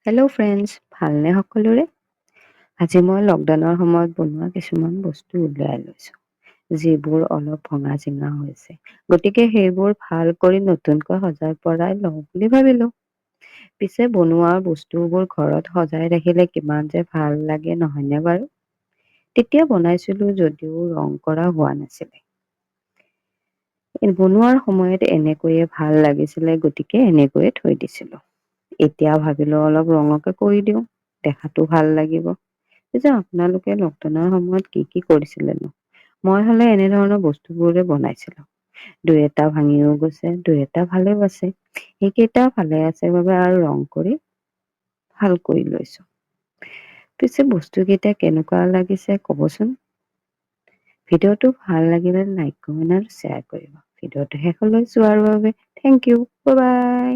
Hello' friends, ভালনে সকলোৰে? আজি মই লকডাউনৰ সময়ত বনোৱা কিছুমান বস্তু উলিয়াই লৈছো, যিবোৰ অলপ ভঙা চিঙা হৈছে। গতিকে সেইবোৰ ভাল কৰি নতুনকৈ সজাই পৰাই লওঁ বুলি ভাবিলো। পিছে বনোৱা বস্তুবোৰ ঘৰত সজাই ৰাখিলে কিমান যে ভাল লাগে নহয়নে বাৰু? তেতিয়া বনাইছিলো যদিও ৰং কৰা হোৱা নাছিলে। বনোৱাৰ সময়ত এনেকৈয়ে ভাল লাগিছিলে, গতিকে এনেকৈয়ে থৈ দিছিলো। এতিয়া ভাবিলো অলপ ৰঙকে কৰি দিওঁ, দেখাতো ভাল লাগিব। পিছে আপোনালোকে লকডাউনৰ সময়ত কি কি কৰিছিলেনো? মই হলে এনেধৰণৰ বস্তুবোৰে বনাইছিলো। দুই এটা ভাঙিও গৈছে, দুই এটা ভালেও আছে। সেইকেইটা ভালে আছে বাবে আৰু ৰং কৰি ভাল কৰি লৈছো। পিছে বস্তু কেইটা কেনেকুৱা লাগিছে কবচোন? ভিডিঅ'টো ভাল লাগিলে লাইক, কমেন্ট আৰু শ্বেয়াৰ কৰিব। ভিডিঅ'টো শেষলৈ চোৱাৰ বাবে থেংক ইউ, বাই বাই।